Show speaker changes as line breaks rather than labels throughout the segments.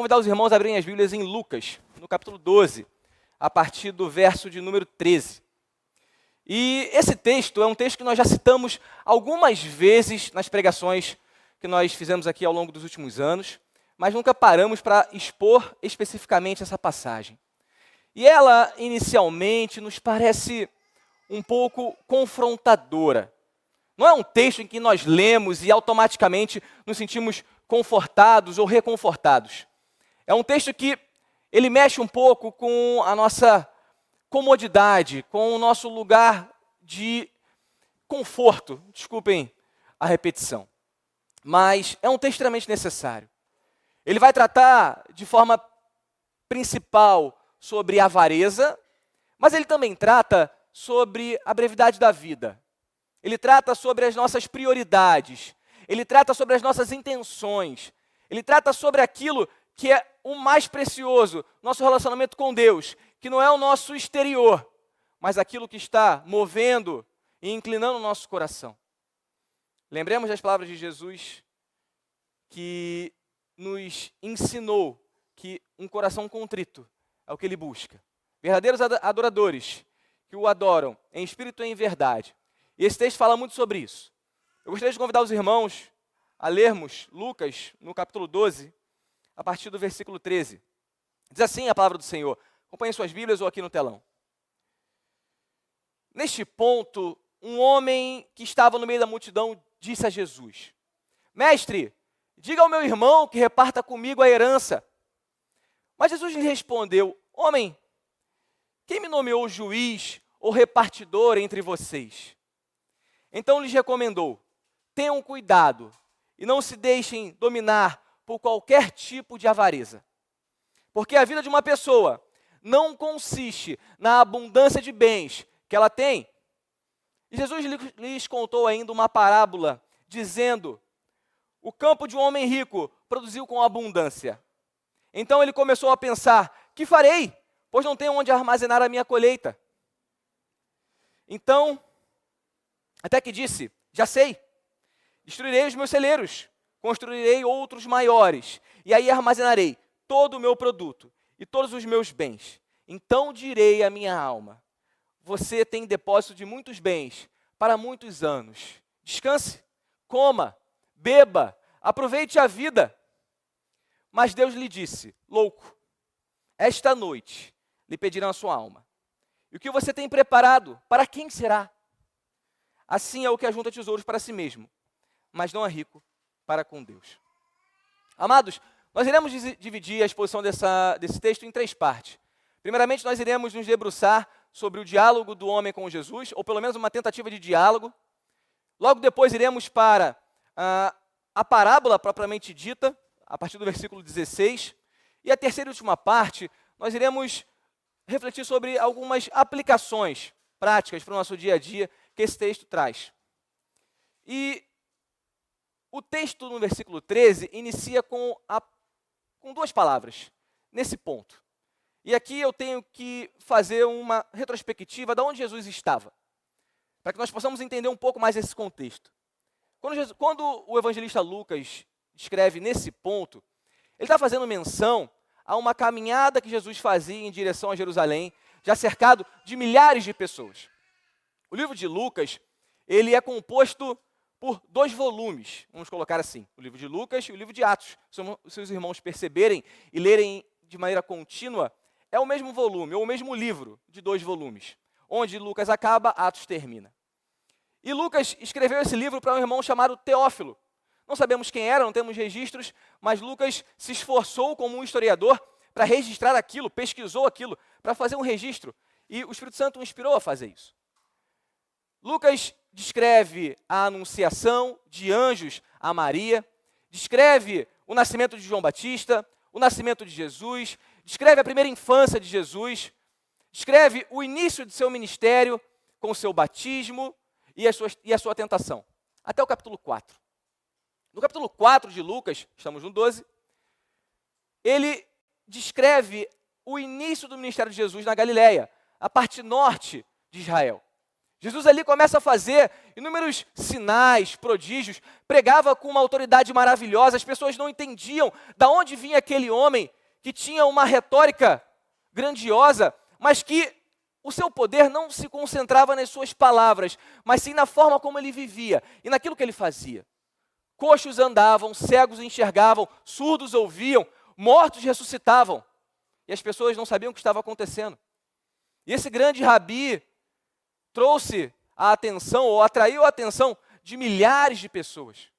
convidar os irmãos a abrirem as Bíblias em Lucas, no capítulo 12, a partir do verso de número 13. E esse texto é um texto que nós já citamos algumas vezes nas pregações que nós fizemos aqui ao longo dos últimos anos, mas nunca paramos para expor especificamente essa passagem. E ela, inicialmente, nos parece um pouco confrontadora. Não é um texto em que nós lemos e automaticamente nos sentimos confortados ou reconfortados. É um texto que ele mexe um pouco com a nossa comodidade, com o nosso lugar de conforto. Desculpem a repetição. Mas é um texto extremamente necessário. Ele vai tratar de forma principal sobre a avareza, mas ele também trata sobre a brevidade da vida. Ele trata sobre as nossas prioridades. Ele trata sobre as nossas intenções. Ele trata sobre aquilo que é o mais precioso, nosso relacionamento com Deus, que não é o nosso exterior, mas aquilo que está movendo e inclinando o nosso coração. Lembremos das palavras de Jesus, que nos ensinou que um coração contrito é o que ele busca. Verdadeiros adoradores que o adoram em espírito e em verdade. E esse texto fala muito sobre isso. Eu gostaria de convidar os irmãos a lermos Lucas, no capítulo 12, a partir do versículo 13. Diz assim a palavra do Senhor. Acompanhem suas Bíblias ou aqui no telão. Neste ponto, um homem que estava no meio da multidão disse a Jesus: Mestre, diga ao meu irmão que reparta comigo a herança. Mas Jesus lhe respondeu: Homem, quem me nomeou juiz ou repartidor entre vocês? Então lhes recomendou: tenham cuidado e não se deixem dominar por qualquer tipo de avareza. Porque a vida de uma pessoa não consiste na abundância de bens que ela tem. E Jesus lhes contou ainda uma parábola, dizendo: o campo de um homem rico produziu com abundância. Então ele começou a pensar: que farei? Pois não tenho onde armazenar a minha colheita. Então, até que disse: já sei, destruirei os meus celeiros, construirei outros maiores, e aí armazenarei todo o meu produto e todos os meus bens. Então direi à minha alma: você tem depósito de muitos bens para muitos anos. Descanse, coma, beba, aproveite a vida. Mas Deus lhe disse: louco, esta noite lhe pedirão a sua alma. E o que você tem preparado, para quem será? Assim é o que ajunta tesouros para si mesmo, mas não é rico para com Deus. Amados, nós iremos dividir a exposição desse texto em 3 partes. Primeiramente, nós iremos nos debruçar sobre o diálogo do homem com Jesus, ou pelo menos uma tentativa de diálogo. Logo depois iremos para a parábola propriamente dita, a partir do versículo 16. E a terceira e última parte, nós iremos refletir sobre algumas aplicações práticas para o nosso dia a dia que esse texto traz. E o texto no versículo 13 inicia com 2 palavras, nesse ponto. E aqui eu tenho que fazer uma retrospectiva de onde Jesus estava, para que nós possamos entender um pouco mais esse contexto. Quando o evangelista Lucas escreve nesse ponto, ele está fazendo menção a uma caminhada que Jesus fazia em direção a Jerusalém, já cercado de milhares de pessoas. O livro de Lucas, ele é composto por 2 volumes, vamos colocar assim, o livro de Lucas e o livro de Atos. Se os irmãos perceberem e lerem de maneira contínua, é o mesmo volume, ou o mesmo livro de 2 volumes. Onde Lucas acaba, Atos termina. E Lucas escreveu esse livro para um irmão chamado Teófilo. Não sabemos quem era, não temos registros, mas Lucas se esforçou como um historiador para registrar aquilo, pesquisou aquilo, para fazer um registro. E o Espírito Santo o inspirou a fazer isso. Lucas descreve a anunciação de anjos a Maria, descreve o nascimento de João Batista, o nascimento de Jesus, descreve a primeira infância de Jesus, descreve o início de seu ministério com o seu batismo e a sua tentação, até o capítulo 4. No capítulo 4 de Lucas, estamos no 12, ele descreve o início do ministério de Jesus na Galileia, a parte norte de Israel. Jesus ali começa a fazer inúmeros sinais, prodígios, pregava com uma autoridade maravilhosa, as pessoas não entendiam de onde vinha aquele homem que tinha uma retórica grandiosa, mas que o seu poder não se concentrava nas suas palavras, mas sim na forma como ele vivia e naquilo que ele fazia. Coxos andavam, cegos enxergavam, surdos ouviam, mortos ressuscitavam. E as pessoas não sabiam o que estava acontecendo. E esse grande rabi trouxe a atenção, ou atraiu a atenção de milhares de pessoas.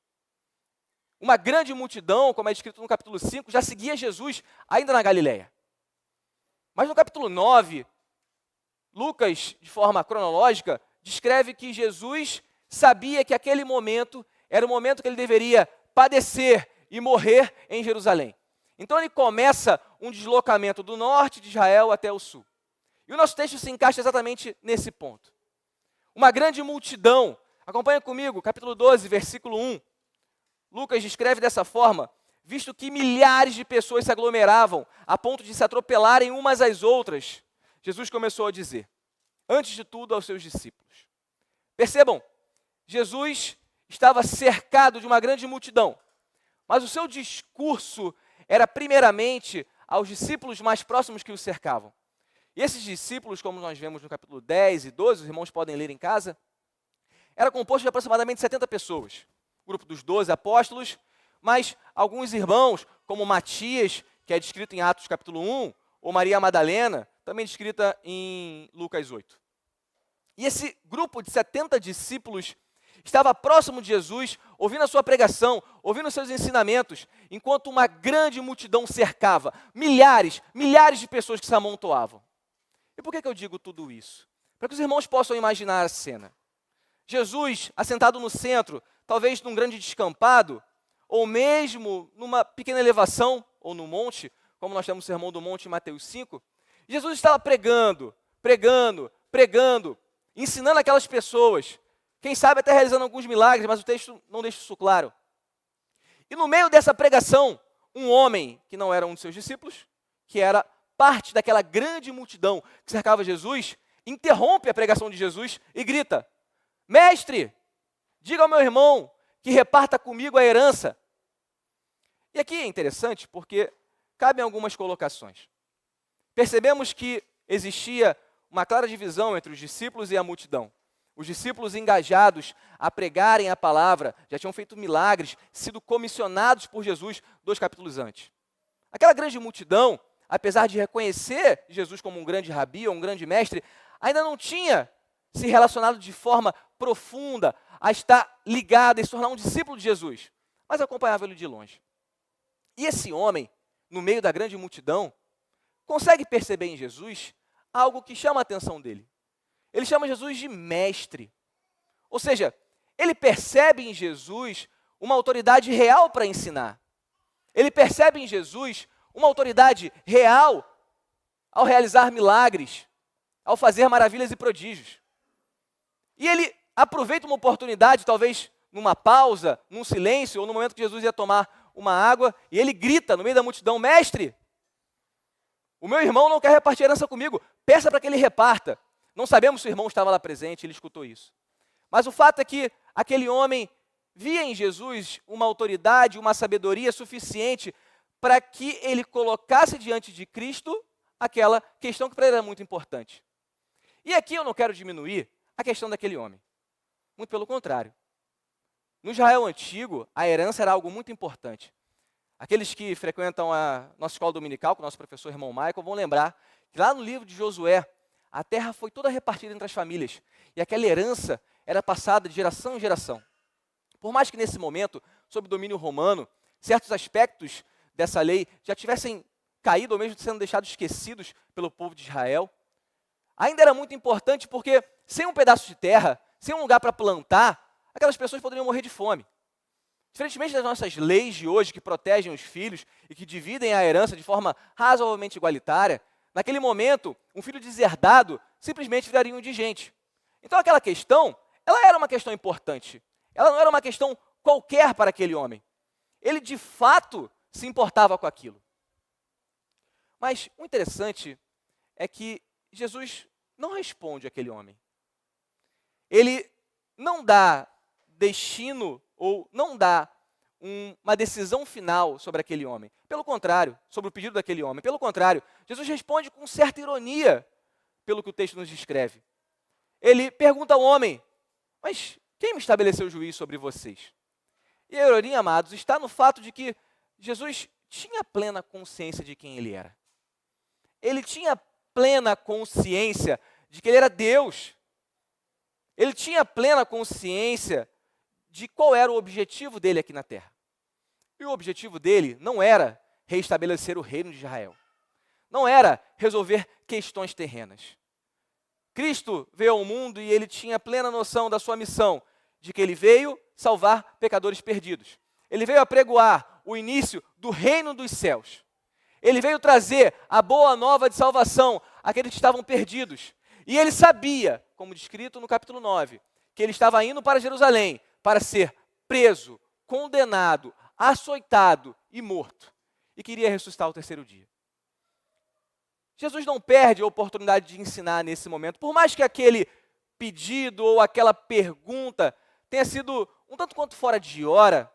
Uma grande multidão, como é descrito no capítulo 5, já seguia Jesus ainda na Galileia. Mas no capítulo 9, Lucas, de forma cronológica, descreve que Jesus sabia que aquele momento era o momento que ele deveria padecer e morrer em Jerusalém. Então ele começa um deslocamento do norte de Israel até o sul. E o nosso texto se encaixa exatamente nesse ponto. Uma grande multidão, acompanha comigo, capítulo 12, versículo 1. Lucas descreve dessa forma: visto que milhares de pessoas se aglomeravam a ponto de se atropelarem umas às outras, Jesus começou a dizer, antes de tudo, aos seus discípulos. Percebam, Jesus estava cercado de uma grande multidão, mas o seu discurso era primeiramente aos discípulos mais próximos que o cercavam. E esses discípulos, como nós vemos no capítulo 10 e 12, os irmãos podem ler em casa, era composto de aproximadamente 70 pessoas. O grupo dos 12 apóstolos, mas alguns irmãos, como Matias, que é descrito em Atos capítulo 1, ou Maria Madalena, também descrita em Lucas 8. E esse grupo de 70 discípulos estava próximo de Jesus, ouvindo a sua pregação, ouvindo os seus ensinamentos, enquanto uma grande multidão cercava, milhares de pessoas que se amontoavam. E por que eu digo tudo isso? Para que os irmãos possam imaginar a cena. Jesus, assentado no centro, talvez num grande descampado, ou mesmo numa pequena elevação, ou no monte, como nós temos o Sermão do Monte em Mateus 5, Jesus estava pregando, ensinando aquelas pessoas, quem sabe até realizando alguns milagres, mas o texto não deixa isso claro. E no meio dessa pregação, um homem, que não era um de seus discípulos, que era parte daquela grande multidão que cercava Jesus, interrompe a pregação de Jesus e grita, mestre, diga ao meu irmão que reparta comigo a herança. E aqui é interessante porque cabem algumas colocações. Percebemos que existia uma clara divisão entre os discípulos e a multidão. Os discípulos engajados a pregarem a palavra, já tinham feito milagres, sido comissionados por Jesus 2 capítulos antes. Aquela grande multidão, apesar de reconhecer Jesus como um grande rabi ou um grande mestre, ainda não tinha se relacionado de forma profunda a estar ligado e se tornar um discípulo de Jesus, mas acompanhava ele de longe. E esse homem, no meio da grande multidão, consegue perceber em Jesus algo que chama a atenção dele. Ele chama Jesus de mestre. Ou seja, ele percebe em Jesus uma autoridade real para ensinar. Ele percebe em Jesus uma autoridade real ao realizar milagres, ao fazer maravilhas e prodígios. E ele aproveita uma oportunidade, talvez numa pausa, num silêncio, ou no momento que Jesus ia tomar uma água, e ele grita no meio da multidão, mestre, o meu irmão não quer repartir herança comigo, peça para que ele reparta. Não sabemos se o irmão estava lá presente, ele escutou isso. Mas o fato é que aquele homem via em Jesus uma autoridade, uma sabedoria suficiente para que ele colocasse diante de Cristo aquela questão que para ele era muito importante. E aqui eu não quero diminuir a questão daquele homem. Muito pelo contrário. No Israel antigo, a herança era algo muito importante. Aqueles que frequentam a nossa escola dominical, com o nosso professor irmão Michael, vão lembrar que lá no livro de Josué, a terra foi toda repartida entre as famílias. E aquela herança era passada de geração em geração. Por mais que nesse momento, sob domínio romano, certos aspectos dessa lei já tivessem caído ou mesmo sendo deixados esquecidos pelo povo de Israel, ainda era muito importante porque sem um pedaço de terra, sem um lugar para plantar, aquelas pessoas poderiam morrer de fome. Diferentemente das nossas leis de hoje que protegem os filhos e que dividem a herança de forma razoavelmente igualitária, naquele momento, um filho deserdado simplesmente viraria um indigente. Então aquela questão, ela era uma questão importante. Ela não era uma questão qualquer para aquele homem. Ele de fato se importava com aquilo. Mas o interessante é que Jesus não responde àquele homem. Ele não dá destino ou não dá uma decisão final sobre aquele homem. Pelo contrário, sobre o pedido daquele homem. Pelo contrário, Jesus responde com certa ironia, pelo que o texto nos descreve. Ele pergunta ao homem, mas quem me estabeleceu juízo sobre vocês? E a ironia, amados, está no fato de que Jesus tinha plena consciência de quem ele era. Ele tinha plena consciência de que ele era Deus. Ele tinha plena consciência de qual era o objetivo dele aqui na terra. E o objetivo dele não era reestabelecer o reino de Israel. Não era resolver questões terrenas. Cristo veio ao mundo e ele tinha plena noção da sua missão, de que ele veio salvar pecadores perdidos. Ele veio apregoar o início do reino dos céus. Ele veio trazer a boa nova de salvação àqueles que estavam perdidos. E ele sabia, como descrito no capítulo 9, que ele estava indo para Jerusalém para ser preso, condenado, açoitado e morto. E queria ressuscitar ao terceiro dia. Jesus não perde a oportunidade de ensinar nesse momento. Por mais que aquele pedido ou aquela pergunta tenha sido um tanto quanto fora de hora,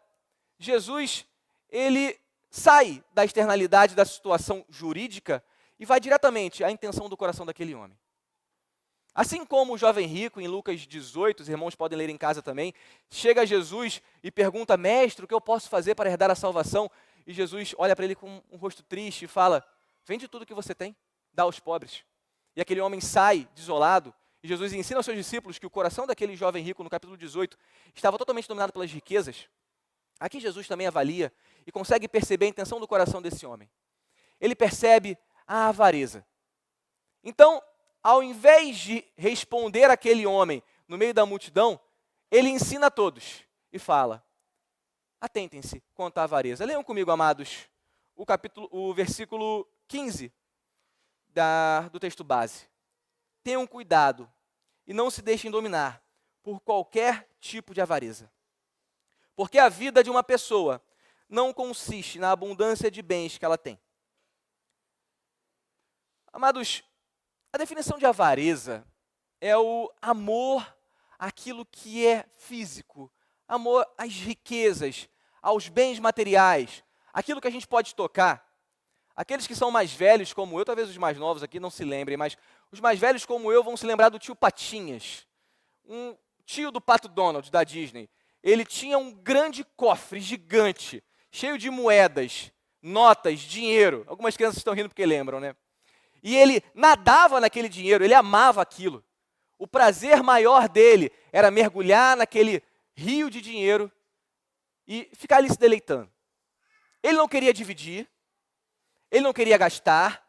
Jesus, ele sai da externalidade da situação jurídica e vai diretamente à intenção do coração daquele homem. Assim como o jovem rico, em Lucas 18, os irmãos podem ler em casa também, chega a Jesus e pergunta, mestre, o que eu posso fazer para herdar a salvação? E Jesus olha para ele com um rosto triste e fala, vende tudo que você tem, dá aos pobres. E aquele homem sai desolado, e Jesus ensina aos seus discípulos que o coração daquele jovem rico, no capítulo 18, estava totalmente dominado pelas riquezas. Aqui Jesus também avalia e consegue perceber a intenção do coração desse homem. Ele percebe a avareza. Então, ao invés de responder àquele homem no meio da multidão, ele ensina a todos e fala, atentem-se quanto à avareza. Leiam comigo, amados, o versículo 15 do texto base. Tenham cuidado e não se deixem dominar por qualquer tipo de avareza. Porque a vida de uma pessoa não consiste na abundância de bens que ela tem. Amados, a definição de avareza é o amor àquilo que é físico, amor às riquezas, aos bens materiais, aquilo que a gente pode tocar. Aqueles que são mais velhos como eu, talvez os mais novos aqui não se lembrem, mas os mais velhos como eu vão se lembrar do tio Patinhas, um tio do Pato Donald, da Disney. Ele tinha um grande cofre gigante, cheio de moedas, notas, dinheiro. Algumas crianças estão rindo porque lembram, né? E ele nadava naquele dinheiro, ele amava aquilo. O prazer maior dele era mergulhar naquele rio de dinheiro e ficar ali se deleitando. Ele não queria dividir, ele não queria gastar,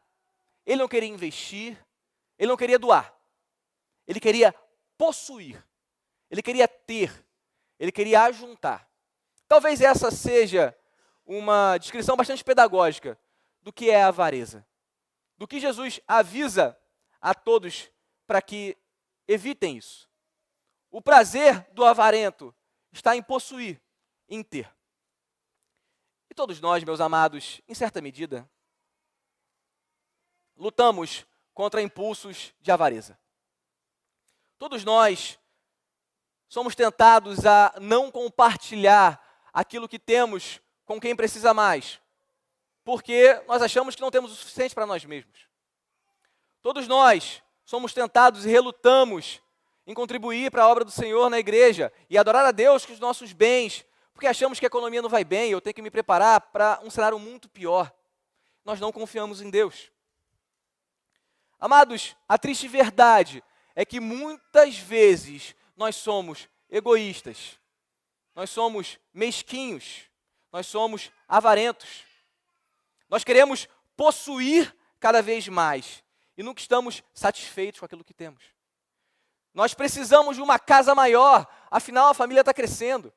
ele não queria investir, ele não queria doar. Ele queria possuir, ele queria ter, ele queria ajuntar. Talvez essa seja uma descrição bastante pedagógica do que é a avareza. Do que Jesus avisa a todos para que evitem isso. O prazer do avarento está em possuir, em ter. E todos nós, meus amados, em certa medida, lutamos contra impulsos de avareza. Todos nós somos tentados a não compartilhar aquilo que temos com quem precisa mais, porque nós achamos que não temos o suficiente para nós mesmos. Todos nós somos tentados e relutamos em contribuir para a obra do Senhor na igreja e adorar a Deus com os nossos bens, porque achamos que a economia não vai bem, eu tenho que me preparar para um cenário muito pior. Nós não confiamos em Deus. Amados, a triste verdade é que muitas vezes nós somos egoístas, nós somos mesquinhos, nós somos avarentos. Nós queremos possuir cada vez mais e nunca estamos satisfeitos com aquilo que temos. Nós precisamos de uma casa maior, afinal a família está crescendo.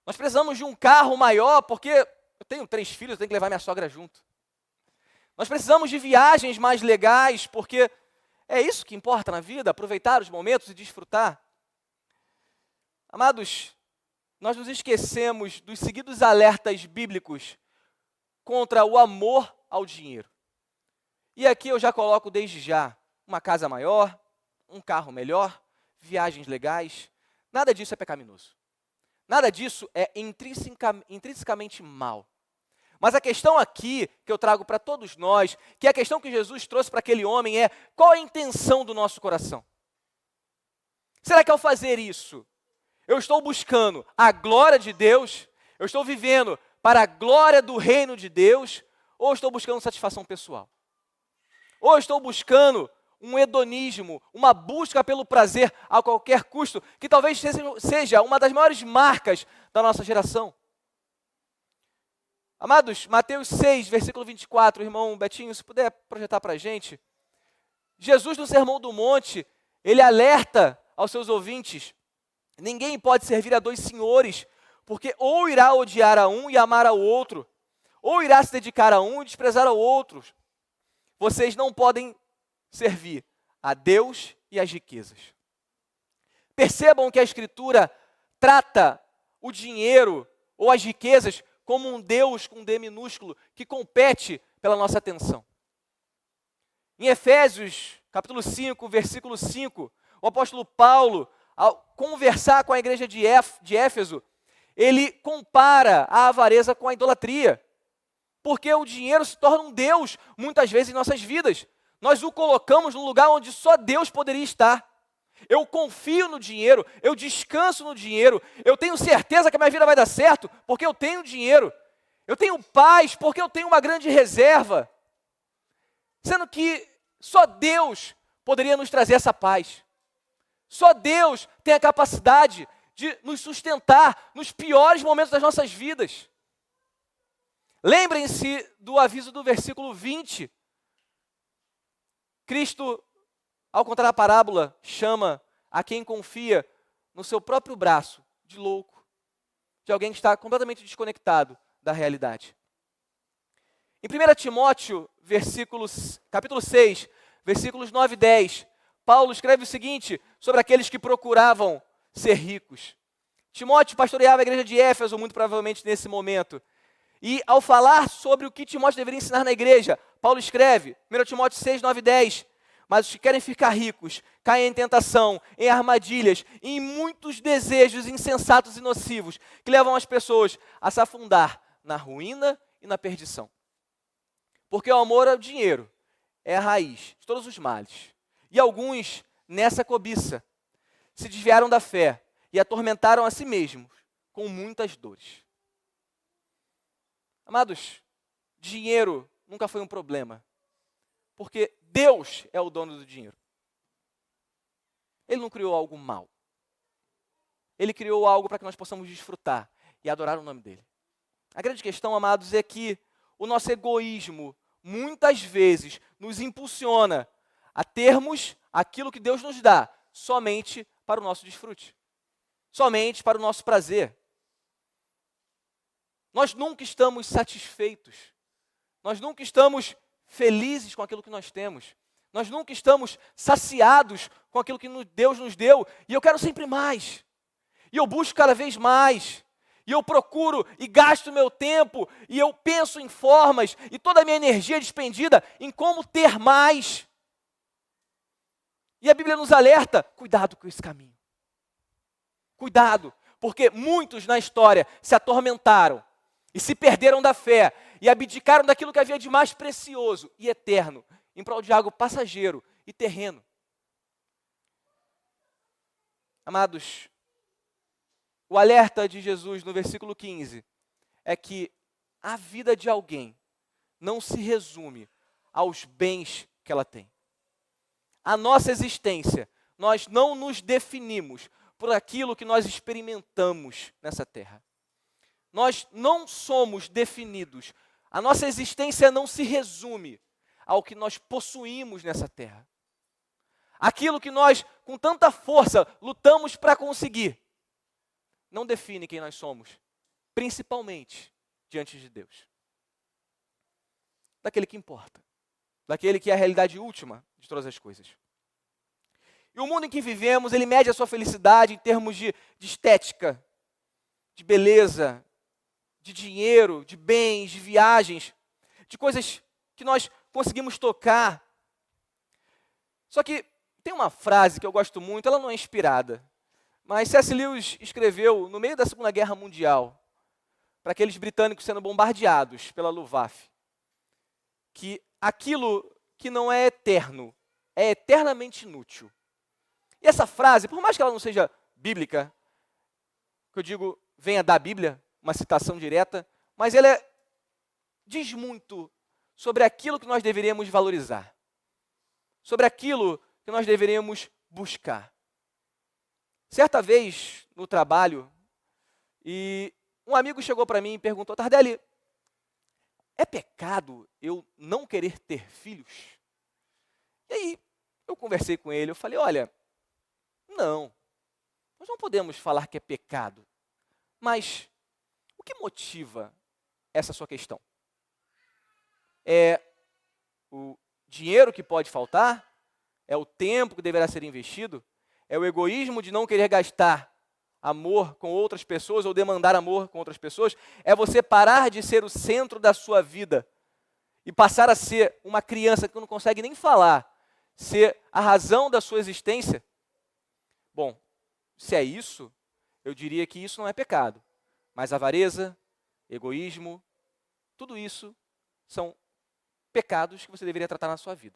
Nós precisamos de um carro maior, porque eu tenho 3 filhos, eu tenho que levar minha sogra junto. Nós precisamos de viagens mais legais, porque é isso que importa na vida, aproveitar os momentos e desfrutar. Amados, nós nos esquecemos dos seguidos alertas bíblicos contra o amor ao dinheiro. E aqui eu já coloco desde já uma casa maior, um carro melhor, viagens legais. Nada disso é pecaminoso. Nada disso é intrinsecamente mal. Mas a questão aqui que eu trago para todos nós, que é a questão que Jesus trouxe para aquele homem é: qual a intenção do nosso coração? Será que ao fazer isso, eu estou buscando a glória de Deus? Eu estou vivendo para a glória do reino de Deus? Ou estou buscando satisfação pessoal? Ou estou buscando um hedonismo, uma busca pelo prazer a qualquer custo, que talvez seja uma das maiores marcas da nossa geração? Amados, Mateus 6, versículo 24, irmão Betinho, se puder projetar para a gente. Jesus, no Sermão do Monte, ele alerta aos seus ouvintes: ninguém pode servir a dois senhores, porque ou irá odiar a um e amar ao outro, ou irá se dedicar a um e desprezar ao outro. Vocês não podem servir a Deus e às riquezas. Percebam que a Escritura trata o dinheiro ou as riquezas como um Deus com D minúsculo, que compete pela nossa atenção. Em Efésios, capítulo 5, versículo 5, o apóstolo Paulo, ao conversar com a igreja de Éfeso, ele compara a avareza com a idolatria, porque o dinheiro se torna um Deus, muitas vezes, em nossas vidas. Nós o colocamos num lugar onde só Deus poderia estar. Eu confio no dinheiro, eu descanso no dinheiro, eu tenho certeza que a minha vida vai dar certo, porque eu tenho dinheiro. Eu tenho paz, porque eu tenho uma grande reserva. Sendo que só Deus poderia nos trazer essa paz. Só Deus tem a capacidade de nos sustentar nos piores momentos das nossas vidas. Lembrem-se do aviso do versículo 20. Cristo, ao contar a parábola, chama a quem confia no seu próprio braço de louco, de alguém que está completamente desconectado da realidade. Em 1 Timóteo, capítulo 6, versículos 9 e 10, Paulo escreve o seguinte sobre aqueles que procuravam ser ricos. Timóteo pastoreava a igreja de Éfeso, muito provavelmente nesse momento. E ao falar sobre o que Timóteo deveria ensinar na igreja, Paulo escreve, 1 Timóteo 6, 9 e 10, mas os que querem ficar ricos caem em tentação, em armadilhas, e em muitos desejos insensatos e nocivos, que levam as pessoas a se afundar na ruína e na perdição. Porque o amor ao dinheiro é a raiz de todos os males. E alguns, nessa cobiça, se desviaram da fé e atormentaram a si mesmos com muitas dores. Amados, dinheiro nunca foi um problema, porque Deus é o dono do dinheiro. Ele não criou algo mal. Ele criou algo para que nós possamos desfrutar e adorar o nome dele. A grande questão, amados, é que o nosso egoísmo muitas vezes nos impulsiona a termos aquilo que Deus nos dá somente para o nosso desfrute, somente para o nosso prazer. Nós nunca estamos satisfeitos, nós nunca estamos felizes com aquilo que nós temos, nós nunca estamos saciados com aquilo que Deus nos deu, e eu quero sempre mais, e eu busco cada vez mais, e eu procuro e gasto meu tempo, e eu penso em formas, e toda a minha energia é despendida em como ter mais. E a Bíblia nos alerta: cuidado com esse caminho. Cuidado, porque muitos na história se atormentaram e se perderam da fé e abdicaram daquilo que havia de mais precioso e eterno, em prol de algo passageiro e terreno. Amados, o alerta de Jesus no versículo 15 é que a vida de alguém não se resume aos bens que ela tem. A nossa existência, nós não nos definimos por aquilo que nós experimentamos nessa terra. Nós não somos definidos, a nossa existência não se resume ao que nós possuímos nessa terra. Aquilo que nós, com tanta força, lutamos para conseguir, não define quem nós somos, principalmente diante de Deus. Daquele que importa, daquele que é a realidade última de todas as coisas. E o mundo em que vivemos, ele mede a sua felicidade em termos de estética, de beleza, de dinheiro, de bens, de viagens, de coisas que nós conseguimos tocar. Só que tem uma frase que eu gosto muito, ela não é inspirada, Mas C.S. Lewis escreveu, no meio da Segunda Guerra Mundial, para aqueles britânicos sendo bombardeados pela Luftwaffe, que aquilo que não é eterno é eternamente inútil. E essa frase, por mais que ela não seja bíblica, que eu digo venha da Bíblia, uma citação direta, mas ela diz muito sobre aquilo que nós deveríamos valorizar, sobre aquilo que nós deveríamos buscar. Certa vez, no trabalho, e um amigo chegou para mim e perguntou: Tardelli, é pecado eu não querer ter filhos? E aí, eu conversei com ele, eu falei: olha, não, nós não podemos falar que é pecado, mas o que motiva essa sua questão? É o dinheiro que pode faltar? É o tempo que deverá ser investido? É o egoísmo de não querer gastar amor com outras pessoas ou demandar amor com outras pessoas? É você parar de ser o centro da sua vida e passar a ser uma criança que não consegue nem falar, ser a razão da sua existência? Bom, se é isso, eu diria que isso não é pecado. Mas avareza, egoísmo, tudo isso são pecados que você deveria tratar na sua vida.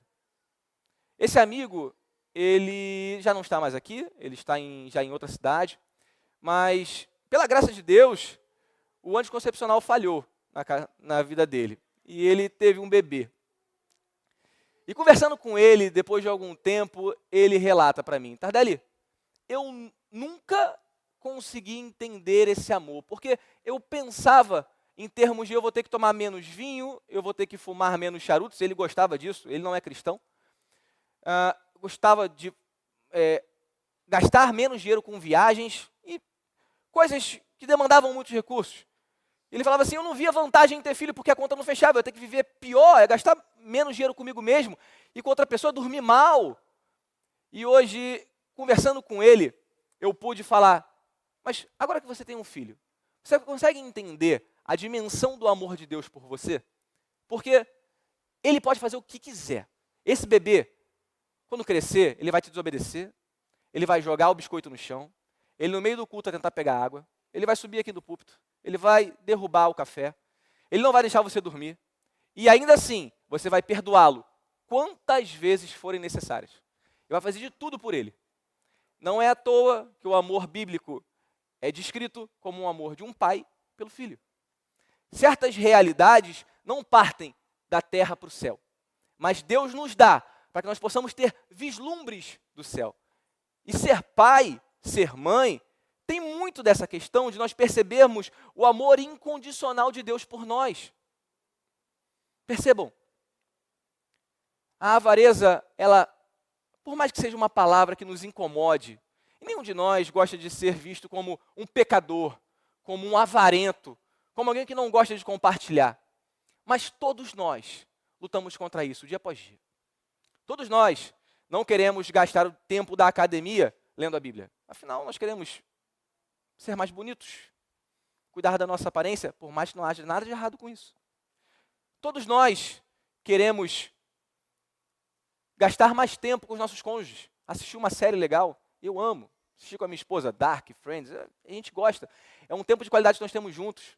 Esse amigo, ele já não está mais aqui, ele está já em outra cidade, mas, pela graça de Deus, o anticoncepcional falhou na vida dele. E ele teve um bebê. E conversando com ele, depois de algum tempo, ele relata para mim: Tardelli, eu nunca consegui entender esse amor, porque eu pensava em termos de eu vou ter que tomar menos vinho, eu vou ter que fumar menos charutos. Ele gostava disso, ele não é cristão. Gostava de gastar menos dinheiro com viagens e coisas que demandavam muitos recursos. Ele falava assim: eu não via vantagem em ter filho porque a conta não fechava, eu ia ter que viver pior, gastar menos dinheiro comigo mesmo e com outra pessoa, dormir mal. E hoje, conversando com ele, eu pude falar: mas agora que você tem um filho, você consegue entender a dimensão do amor de Deus por você? Porque ele pode fazer o que quiser. Esse bebê, quando crescer, ele vai te desobedecer, ele vai jogar o biscoito no chão, ele no meio do culto vai tentar pegar água, ele vai subir aqui do púlpito, ele vai derrubar o café, ele não vai deixar você dormir, e ainda assim, você vai perdoá-lo quantas vezes forem necessárias. E vai fazer de tudo por ele. Não é à toa que o amor bíblico é descrito como um amor de um pai pelo filho. Certas realidades não partem da terra para o céu, mas Deus nos dá para que nós possamos ter vislumbres do céu. E ser pai, ser mãe, tem muito dessa questão de nós percebermos o amor incondicional de Deus por nós. Percebam, a avareza, ela, por mais que seja uma palavra que nos incomode, e nenhum de nós gosta de ser visto como um pecador, como um avarento, como alguém que não gosta de compartilhar. Mas todos nós lutamos contra isso, dia após dia. Todos nós não queremos gastar o tempo da academia lendo a Bíblia. Afinal, nós queremos ser mais bonitos, cuidar da nossa aparência, por mais que não haja nada de errado com isso. Todos nós queremos gastar mais tempo com os nossos cônjuges, assistir uma série legal. Eu amo assistir com a minha esposa, Dark, Friends, a gente gosta. É um tempo de qualidade que nós temos juntos.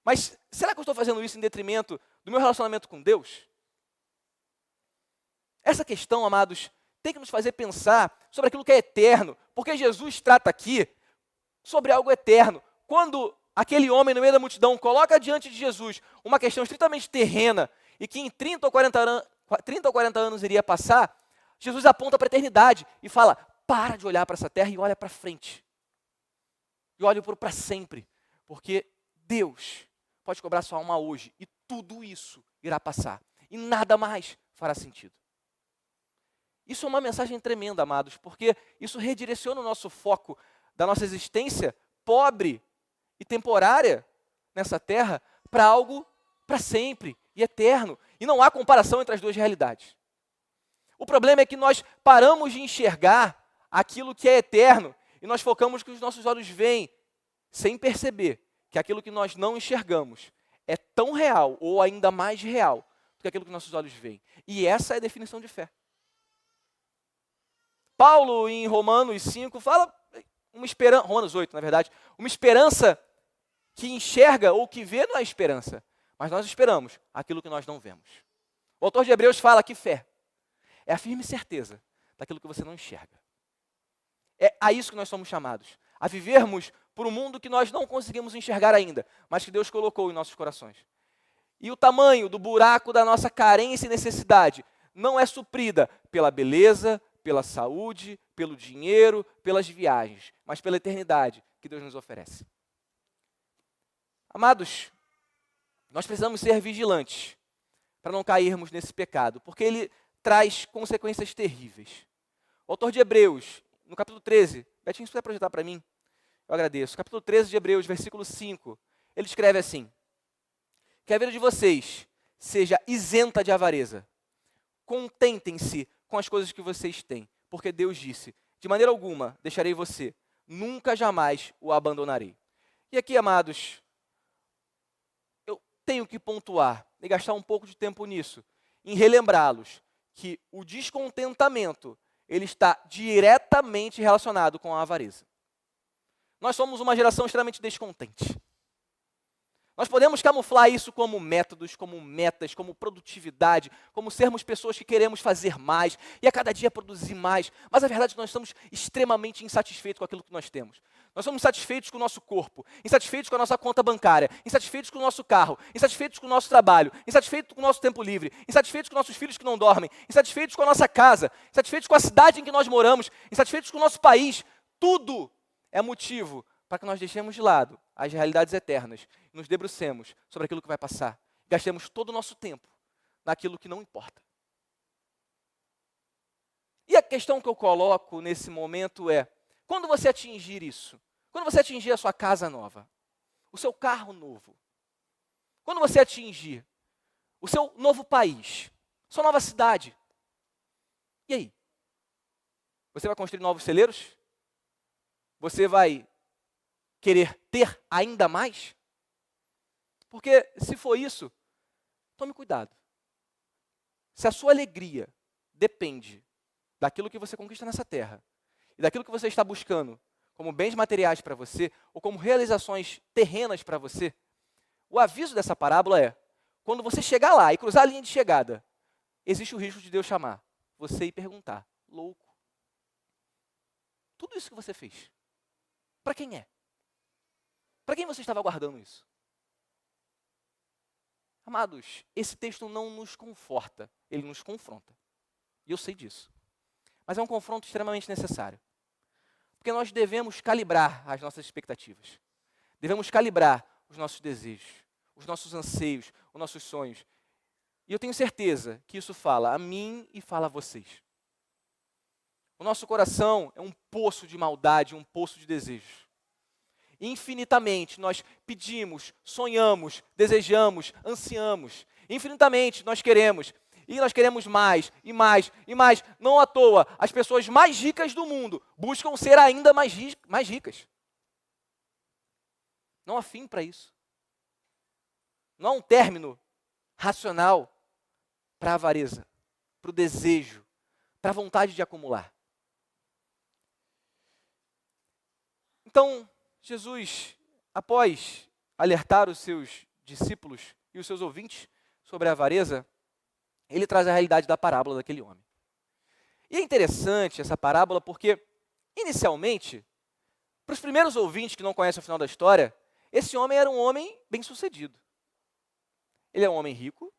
Mas será que eu estou fazendo isso em detrimento do meu relacionamento com Deus? Essa questão, amados, tem que nos fazer pensar sobre aquilo que é eterno, porque Jesus trata aqui sobre algo eterno. Quando aquele homem no meio da multidão coloca diante de Jesus uma questão estritamente terrena e que em 30 ou 40 anos iria passar, Jesus aponta para a eternidade e fala: para de olhar para essa terra e olha para frente. E olha para sempre, porque Deus pode cobrar sua alma hoje e tudo isso irá passar e nada mais fará sentido. Isso é uma mensagem tremenda, amados, porque isso redireciona o nosso foco da nossa existência pobre e temporária nessa terra para algo para sempre e eterno. E não há comparação entre as duas realidades. O problema é que nós paramos de enxergar aquilo que é eterno e nós focamos no que os nossos olhos veem, sem perceber que aquilo que nós não enxergamos é tão real ou ainda mais real do que aquilo que nossos olhos veem. E essa é a definição de fé. Paulo, em Romanos 5, fala uma esperança, Romanos 8, na verdade, uma esperança que enxerga ou que vê não é esperança, mas nós esperamos aquilo que nós não vemos. O autor de Hebreus fala que fé é a firme certeza daquilo que você não enxerga. É a isso que nós somos chamados, a vivermos por um mundo que nós não conseguimos enxergar ainda, mas que Deus colocou em nossos corações. E o tamanho do buraco da nossa carência e necessidade não é suprida pela beleza, pela saúde, pelo dinheiro, pelas viagens, mas pela eternidade que Deus nos oferece. Amados, nós precisamos ser vigilantes para não cairmos nesse pecado, porque ele traz consequências terríveis. O autor de Hebreus, no capítulo 13, Betinho, se puder projetar para mim, eu agradeço. Capítulo 13 de Hebreus, versículo 5, ele escreve assim: que a vida de vocês seja isenta de avareza. Contentem-se com as coisas que vocês têm, porque Deus disse, de maneira alguma deixarei você, nunca jamais o abandonarei. E aqui, amados, eu tenho que pontuar e gastar um pouco de tempo nisso, em relembrá-los que o descontentamento, ele está diretamente relacionado com a avareza. Nós somos uma geração extremamente descontente. Nós podemos camuflar isso como métodos, como metas, como produtividade, como sermos pessoas que queremos fazer mais e a cada dia produzir mais. Mas a verdade é que nós estamos extremamente insatisfeitos com aquilo que nós temos. Nós somos insatisfeitos com o nosso corpo, insatisfeitos com a nossa conta bancária, insatisfeitos com o nosso carro, insatisfeitos com o nosso trabalho, insatisfeitos com o nosso tempo livre, insatisfeitos com nossos filhos que não dormem, insatisfeitos com a nossa casa, insatisfeitos com a cidade em que nós moramos, insatisfeitos com o nosso país. Tudo é motivo para que nós deixemos de lado as realidades eternas e nos debrucemos sobre aquilo que vai passar. Gastemos todo o nosso tempo naquilo que não importa. E a questão que eu coloco nesse momento é, quando você atingir isso, quando você atingir a sua casa nova, o seu carro novo, quando você atingir o seu novo país, sua nova cidade, e aí? Você vai construir novos celeiros? Você vai querer ter ainda mais? Porque se for isso, tome cuidado. Se a sua alegria depende daquilo que você conquista nessa terra e daquilo que você está buscando como bens materiais para você ou como realizações terrenas para você, o aviso dessa parábola é, quando você chegar lá e cruzar a linha de chegada, existe o risco de Deus chamar você e perguntar, louco, tudo isso que você fez, para quem é? Para quem você estava guardando isso? Amados, esse texto não nos conforta, ele nos confronta. E eu sei disso. Mas é um confronto extremamente necessário. Porque nós devemos calibrar as nossas expectativas. Devemos calibrar os nossos desejos, os nossos anseios, os nossos sonhos. E eu tenho certeza que isso fala a mim e fala a vocês. O nosso coração é um poço de maldade, um poço de desejos. Infinitamente nós pedimos, sonhamos, desejamos, ansiamos. Infinitamente nós queremos. E nós queremos mais, e mais, e mais. Não à toa, as pessoas mais ricas do mundo buscam ser ainda mais ricas. Não há fim para isso. Não há um término racional para a avareza, para o desejo, para a vontade de acumular. Então, Jesus, após alertar os seus discípulos e os seus ouvintes sobre a avareza, ele traz a realidade da parábola daquele homem. E é interessante essa parábola porque, inicialmente, para os primeiros ouvintes que não conhecem o final da história, esse homem era um homem bem-sucedido. Ele é um homem rico,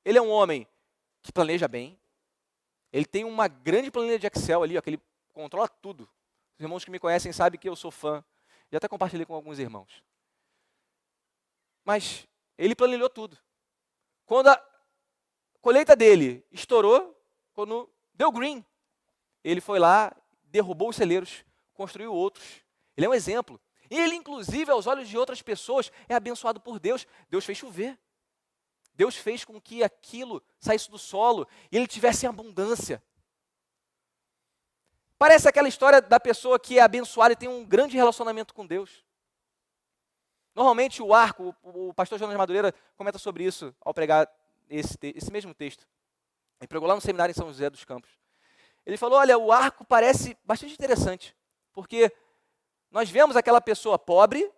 ele é um homem que planeja bem, ele tem uma grande planilha de Excel ali, ó, que ele controla tudo. Os irmãos que me conhecem sabem que eu sou fã. Já até compartilhei com alguns irmãos. Mas ele planilhou tudo. Quando a colheita dele estourou, quando deu green, ele foi lá, derrubou os celeiros, construiu outros. Ele é um exemplo. Ele, inclusive, aos olhos de outras pessoas, é abençoado por Deus. Deus fez chover. Deus fez com que aquilo saísse do solo e ele tivesse abundância. Parece aquela história da pessoa que é abençoada e tem um grande relacionamento com Deus. Normalmente o pastor Jonas Madureira comenta sobre isso ao pregar esse mesmo texto. Ele pregou lá no seminário em São José dos Campos. Ele falou, olha, o arco parece bastante interessante. Porque nós vemos aquela pessoa pobre,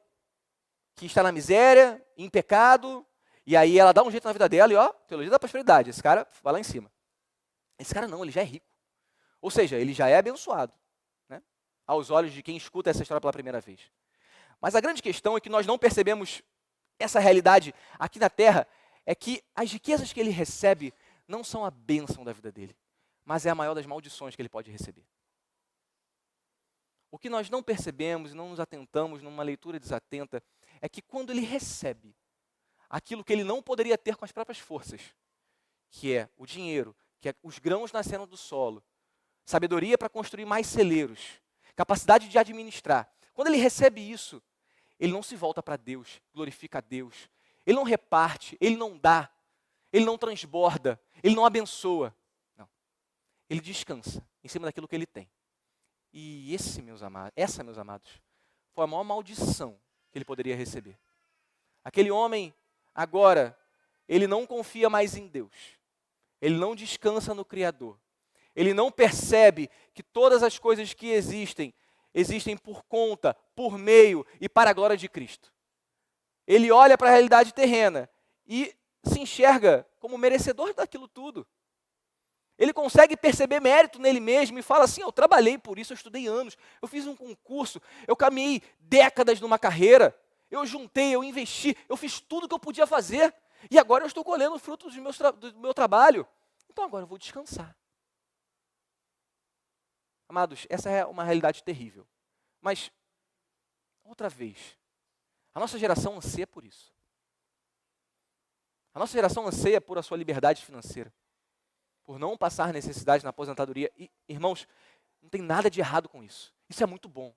que está na miséria, em pecado, e aí ela dá um jeito na vida dela e teologia da prosperidade, esse cara vai lá em cima. Esse cara não, ele já é rico. Ou seja, ele já é abençoado, né? Aos olhos de quem escuta essa história pela primeira vez. Mas a grande questão é que nós não percebemos essa realidade aqui na terra, é que as riquezas que ele recebe não são a bênção da vida dele, mas é a maior das maldições que ele pode receber. O que nós não percebemos e não nos atentamos numa leitura desatenta é que quando ele recebe aquilo que ele não poderia ter com as próprias forças, que é o dinheiro, que é os grãos nascendo do solo, sabedoria para construir mais celeiros, capacidade de administrar. Quando ele recebe isso, ele não se volta para Deus, glorifica a Deus. Ele não reparte, ele não dá, ele não transborda, ele não abençoa. Não. Ele descansa em cima daquilo que ele tem. E essa, meus amados, foi a maior maldição que ele poderia receber. Aquele homem, agora, ele não confia mais em Deus. Ele não descansa no Criador. Ele não percebe que todas as coisas que existem por conta, por meio e para a glória de Cristo. Ele olha para a realidade terrena e se enxerga como merecedor daquilo tudo. Ele consegue perceber mérito nele mesmo e fala assim, eu trabalhei por isso, eu estudei anos, eu fiz um concurso, eu caminhei décadas numa carreira, eu juntei, eu investi, eu fiz tudo o que eu podia fazer e agora eu estou colhendo frutos do meu trabalho. Então agora eu vou descansar. Amados, essa é uma realidade terrível. Mas, outra vez, a nossa geração anseia por isso. A nossa geração anseia por a sua liberdade financeira, por não passar necessidade na aposentadoria. E, irmãos, não tem nada de errado com isso. Isso é muito bom.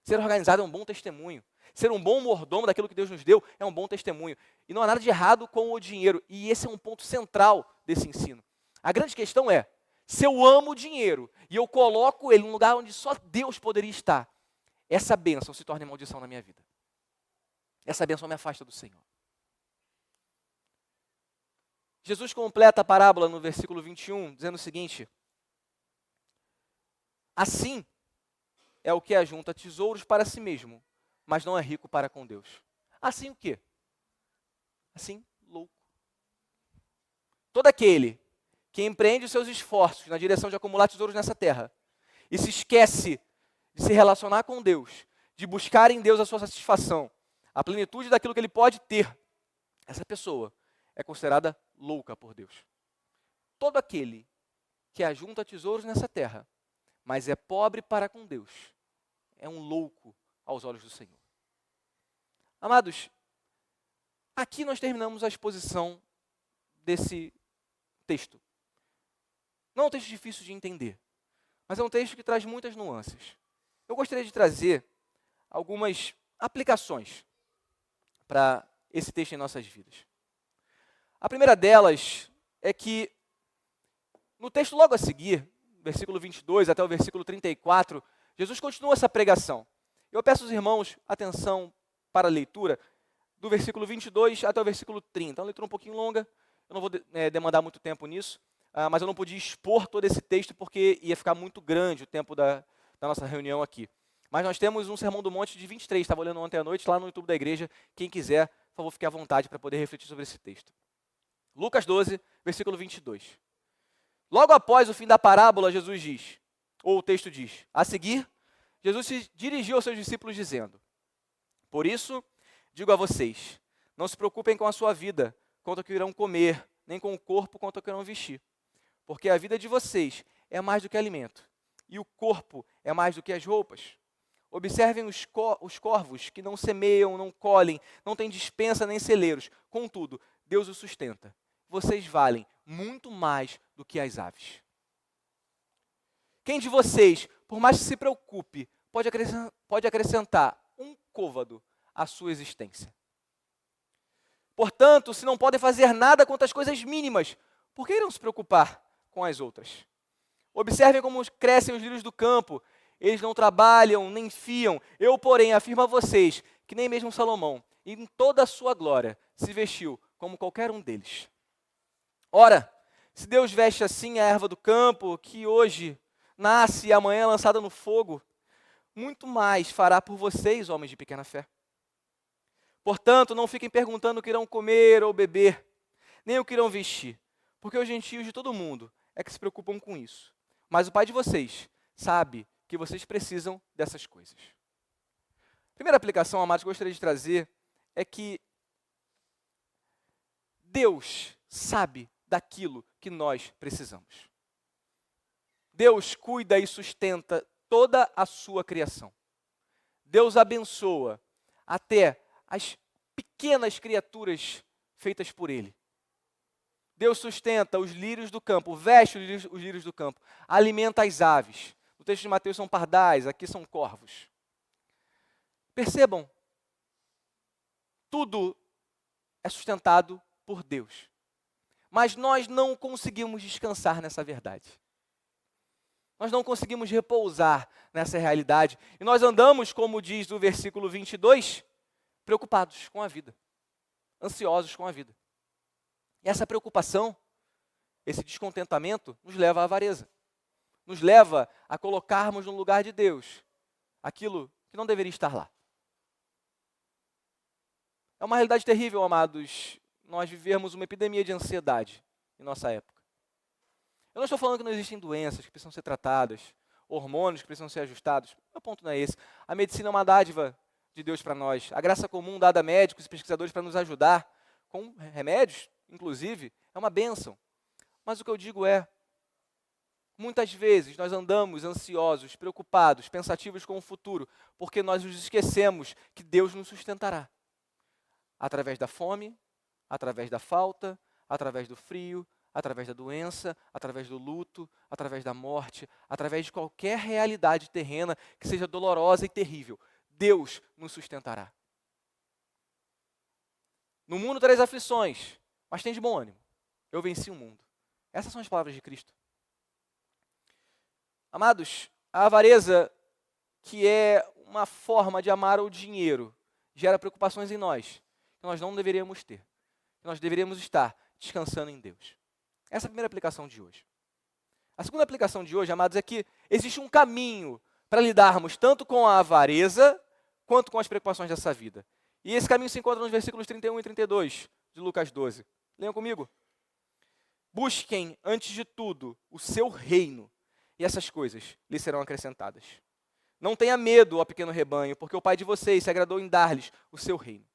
Ser organizado é um bom testemunho. Ser um bom mordomo daquilo que Deus nos deu é um bom testemunho. E não há nada de errado com o dinheiro. E esse é um ponto central desse ensino. A grande questão é, se eu amo o dinheiro e eu coloco ele num lugar onde só Deus poderia estar, essa bênção se torna maldição na minha vida. Essa bênção me afasta do Senhor. Jesus completa a parábola no versículo 21, dizendo o seguinte: assim é o que ajunta tesouros para si mesmo, mas não é rico para com Deus. Assim o quê? Assim, louco. Todo aquele que empreende os seus esforços na direção de acumular tesouros nessa terra e se esquece de se relacionar com Deus, de buscar em Deus a sua satisfação, a plenitude daquilo que ele pode ter, essa pessoa é considerada louca por Deus. Todo aquele que ajunta tesouros nessa terra, mas é pobre para com Deus, é um louco aos olhos do Senhor. Amados, aqui nós terminamos a exposição desse texto. Não é um texto difícil de entender, mas é um texto que traz muitas nuances. Eu gostaria de trazer algumas aplicações para esse texto em nossas vidas. A primeira delas é que, no texto logo a seguir, versículo 22 até o versículo 34, Jesus continua essa pregação. Eu peço aos irmãos atenção para a leitura do versículo 22 até o versículo 30. É uma leitura um pouquinho longa, eu não vou demandar muito tempo nisso, mas eu não podia expor todo esse texto porque ia ficar muito grande o tempo da nossa reunião aqui. Mas nós temos um Sermão do Monte de 23, estava olhando ontem à noite lá no YouTube da igreja. Quem quiser, por favor, fique à vontade para poder refletir sobre esse texto. Lucas 12, versículo 22. Logo após o fim da parábola, Jesus diz, ou o texto diz, a seguir, Jesus se dirigiu aos seus discípulos dizendo: por isso, digo a vocês, não se preocupem com a sua vida, quanto ao que irão comer, nem com o corpo, quanto ao que irão vestir. Porque a vida de vocês é mais do que alimento, e o corpo é mais do que as roupas. Observem os corvos que não semeiam, não colhem, não têm despensa nem celeiros. Contudo, Deus os sustenta. Vocês valem muito mais do que as aves. Quem de vocês, por mais que se preocupe, pode acrescentar um côvado à sua existência? Portanto, se não podem fazer nada quanto às coisas mínimas, por que irão se preocupar com as outras? Observem como crescem os lírios do campo. Eles não trabalham, nem fiam. Eu, porém, afirmo a vocês que nem mesmo Salomão, em toda a sua glória, se vestiu como qualquer um deles. Ora, se Deus veste assim a erva do campo, que hoje nasce e amanhã é lançada no fogo, muito mais fará por vocês, homens de pequena fé. Portanto, não fiquem perguntando o que irão comer ou beber, nem o que irão vestir, porque os gentios de todo mundo é que se preocupam com isso. Mas o Pai de vocês sabe que vocês precisam dessas coisas. A primeira aplicação, amados, que eu gostaria de trazer é que Deus sabe daquilo que nós precisamos. Deus cuida e sustenta toda a sua criação. Deus abençoa até as pequenas criaturas feitas por Ele. Deus sustenta os lírios do campo, veste os lírios do campo, alimenta as aves. No texto de Mateus são pardais, aqui são corvos. Percebam, tudo é sustentado por Deus. Mas nós não conseguimos descansar nessa verdade. Nós não conseguimos repousar nessa realidade. E nós andamos, como diz o versículo 22, preocupados com a vida, ansiosos com a vida. E essa preocupação, esse descontentamento, nos leva à avareza. Nos leva a colocarmos no lugar de Deus aquilo que não deveria estar lá. É uma realidade terrível, amados, nós vivermos uma epidemia de ansiedade em nossa época. Eu não estou falando que não existem doenças que precisam ser tratadas, hormônios que precisam ser ajustados. Meu ponto não é esse. A medicina é uma dádiva de Deus para nós. A graça comum dada a médicos e pesquisadores para nos ajudar, com remédios, inclusive, é uma bênção. Mas o que eu digo é, muitas vezes nós andamos ansiosos, preocupados, pensativos com o futuro, porque nós nos esquecemos que Deus nos sustentará. Através da fome, através da falta, através do frio, através da doença, através do luto, através da morte, através de qualquer realidade terrena que seja dolorosa e terrível. Deus nos sustentará. No mundo tereis aflições, mas tem de bom ânimo. Eu venci o mundo. Essas são as palavras de Cristo. Amados, a avareza, que é uma forma de amar o dinheiro, gera preocupações em nós, que nós não deveríamos ter. Que nós deveríamos estar descansando em Deus. Essa é a primeira aplicação de hoje. A segunda aplicação de hoje, amados, é que existe um caminho para lidarmos tanto com a avareza quanto com as preocupações dessa vida. E esse caminho se encontra nos versículos 31 e 32 de Lucas 12. Leiam comigo. Busquem, antes de tudo, o seu reino, e essas coisas lhes serão acrescentadas. Não tenha medo, ó pequeno rebanho, porque o Pai de vocês se agradou em dar-lhes o seu reino.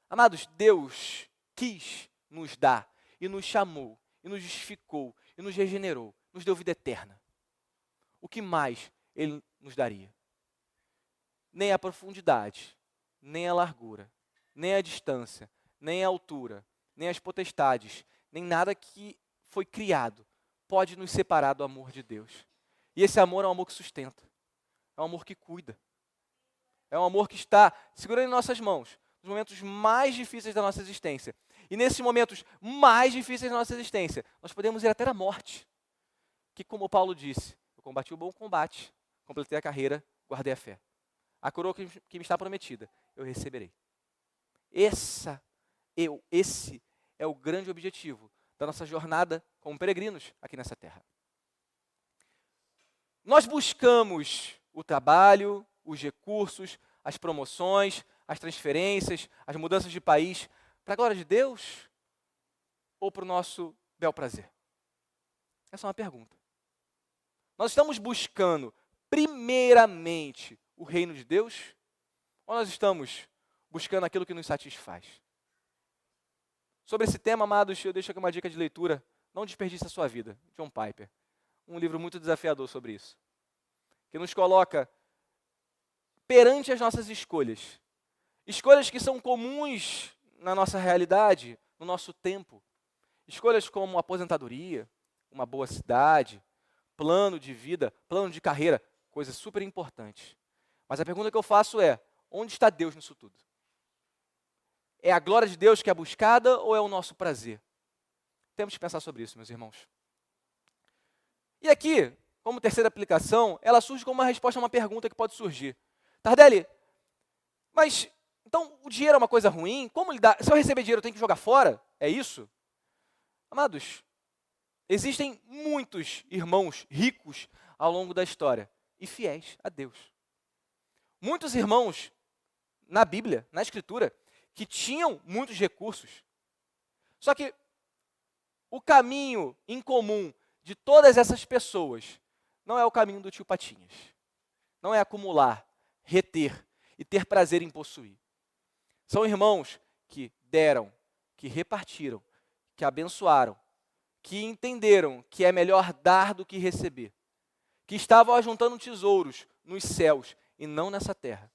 Amados, Deus quis nos dar, e nos chamou, e nos justificou, e nos regenerou, nos deu vida eterna. O que mais Ele nos daria? Nem a profundidade, nem a largura, nem a distância, nem a altura, nem as potestades, nem nada que foi criado pode nos separar do amor de Deus. E esse amor é um amor que sustenta, é um amor que cuida, é um amor que está segurando em nossas mãos, nos momentos mais difíceis da nossa existência. E nesses momentos mais difíceis da nossa existência, nós podemos ir até a morte. Que, como Paulo disse, eu combati o bom combate, completei a carreira, guardei a fé. A coroa que me está prometida, eu receberei. Esse é o grande objetivo da nossa jornada como peregrinos aqui nessa terra. Nós buscamos o trabalho, os recursos, as promoções, as transferências, as mudanças de país, para a glória de Deus ou para o nosso bel prazer? Essa é uma pergunta. Nós estamos buscando primeiramente o reino de Deus ou nós estamos buscando aquilo que nos satisfaz? Sobre esse tema, amados, eu deixo aqui uma dica de leitura. Não desperdice a sua vida. John Piper. Um livro muito desafiador sobre isso. Que nos coloca perante as nossas escolhas. Escolhas que são comuns na nossa realidade, no nosso tempo. Escolhas como aposentadoria, uma boa cidade, plano de vida, plano de carreira, coisas super importantes. Mas a pergunta que eu faço é, onde está Deus nisso tudo? É a glória de Deus que é buscada ou é o nosso prazer? Temos que pensar sobre isso, meus irmãos. E aqui, como terceira aplicação, ela surge como uma resposta a uma pergunta que pode surgir. Tardelli, mas então o dinheiro é uma coisa ruim? Como lidar? Se eu receber dinheiro, eu tenho que jogar fora? É isso? Amados, existem muitos irmãos ricos ao longo da história e fiéis a Deus. Muitos irmãos na Bíblia, na Escritura, que tinham muitos recursos. Só que o caminho em comum de todas essas pessoas não é o caminho do tio Patinhas. Não é acumular, reter e ter prazer em possuir. São irmãos que deram, que repartiram, que abençoaram, que entenderam que é melhor dar do que receber, que estavam ajuntando tesouros nos céus e não nessa terra,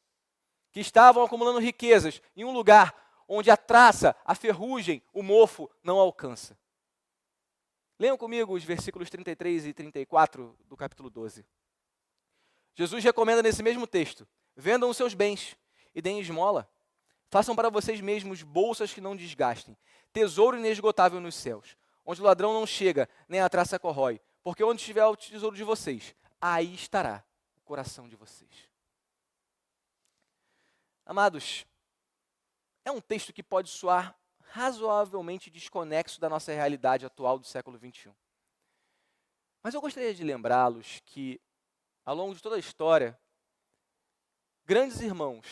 que estavam acumulando riquezas em um lugar onde a traça, a ferrugem, o mofo não alcança. Leiam comigo os versículos 33 e 34 do capítulo 12. Jesus recomenda nesse mesmo texto: vendam os seus bens e deem esmola. Façam para vocês mesmos bolsas que não desgastem, tesouro inesgotável nos céus, onde o ladrão não chega, nem a traça corrói, porque onde estiver o tesouro de vocês, aí estará o coração de vocês. Amados, é um texto que pode soar razoavelmente desconexo da nossa realidade atual do século XXI. Mas eu gostaria de lembrá-los que, ao longo de toda a história, grandes irmãos